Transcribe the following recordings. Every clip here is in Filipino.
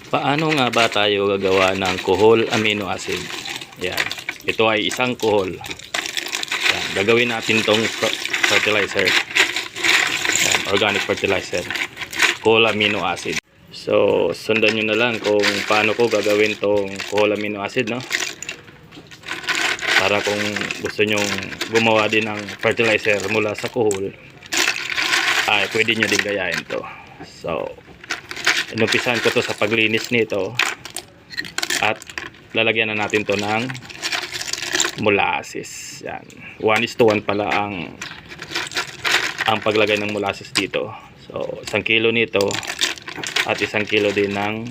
Paano nga ba tayo gagawa ng kohol amino acid? Yan. Ito ay isang kohol. Yan. Gagawin natin tong fertilizer. Yan. Organic fertilizer. Kohol amino acid. So, sundan nyo na lang kung paano ko gagawin tong kohol amino acid, no? Para kung gusto nyong gumawa din ng fertilizer mula sa kohol, ay pwede nyo din gayahin to. So, inumpisahan ko to sa paglinis nito at lalagyan na natin to ng molasses. Yan. 1:1 pala ang paglagay ng molasses dito. So 1 kilo nito at 1 kilo din ng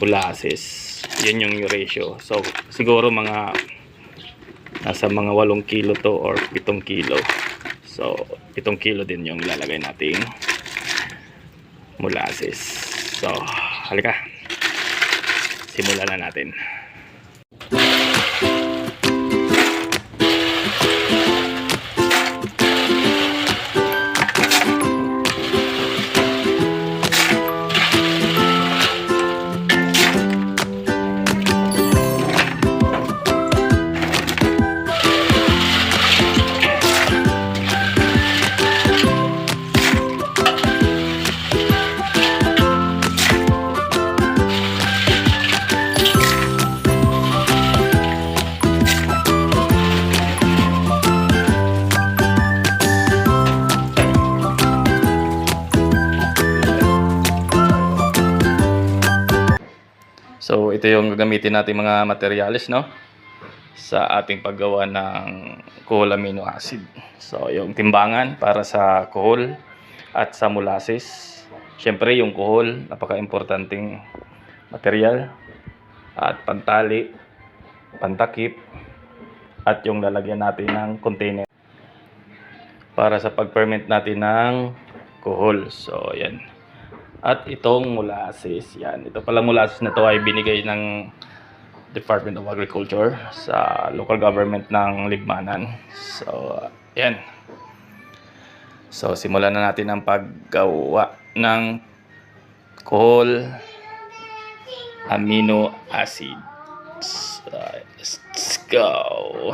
molasses. Yun yung ratio. So siguro mga nasa mga 8 kilo to or 7 kilo. So 7 kilo din yung ilalagay nating molasses. So, halika. Simulan na natin. So ito yung gagamitin natin mga materyales, no, sa ating paggawa ng kohol amino acid. So yung timbangan para sa kohol at sa molasses. Syempre yung kohol, napaka-importanting material, at pantali, pantakip, at yung lalagyan natin ng container para sa pag-ferment natin ng kohol. So yan. At itong molasses, yan. Ito pala molasses na to ay binigay ng Department of Agriculture sa local government ng Libmanan. So, yan. So, simulan na natin ang paggawa ng kohol amino acid. So, let's go.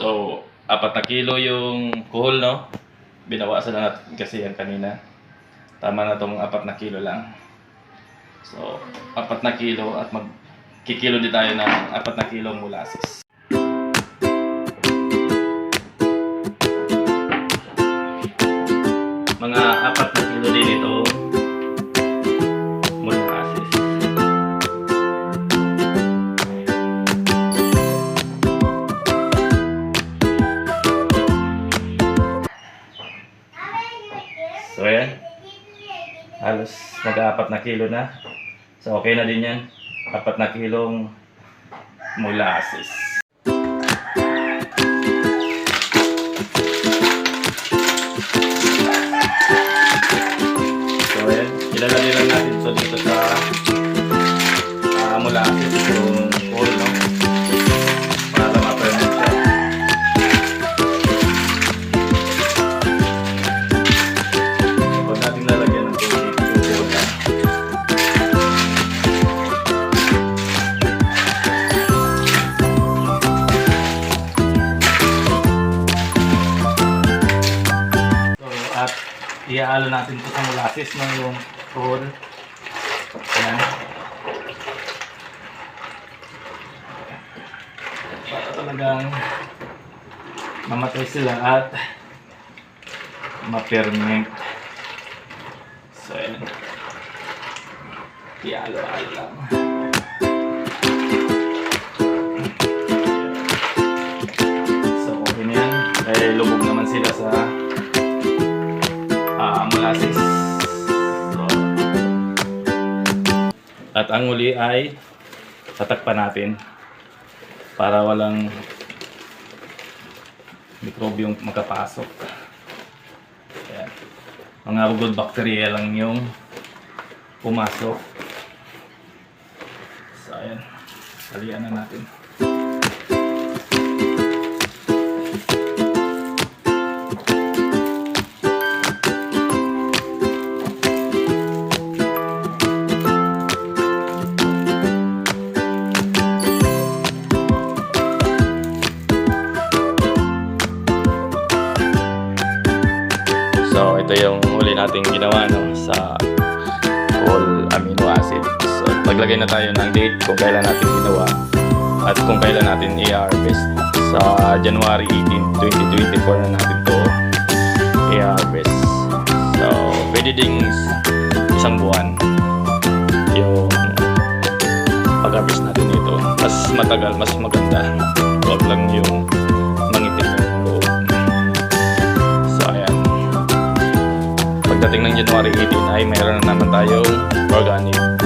So, 4 na kilo yung kohol, no? Binawasan na natin kasi yan kanina. Tama na itong 4 na kilo lang. So, 4 na kilo at magkikilo din tayo ng 4 na kilo molasses. Mga 4 na kilo din ito molasses. So ayan, halos mag-4 na kilo na. So okay na din yan, 4 na kilong molasses. So ayan, ilalagay lang natin ito dito sa molasses yung kohol, no? Para ma-ferment siya. Ihaalo natin ito sa molasses ng yung kohol. Ayan. Para talagang mamatay sila at ma-ferment. So ayan. Ihalo-halo lang. So okay na yan. Dahil lubog naman sila sa molasses. So, at ang uli ay tatakpan natin para walang mikrobyong makapasok. Ayan. Mga good bacteria lang yung pumasok. So ayan, salian na natin. So ito yung huli nating ginawa no, sa whole amino acid. So maglagay na tayo ng date kung kailan natin ginawa at kung kailan natin i-harvest. Sa January 18, 2024 na natin to i-harvest. So pwede ding isang buwan yung pag-harvest natin ito. Mas matagal, mas maganda. Huwag lang yung mangitim yung loob. So ayan, pagdating ng January 18 ay mayroon na naman tayong organic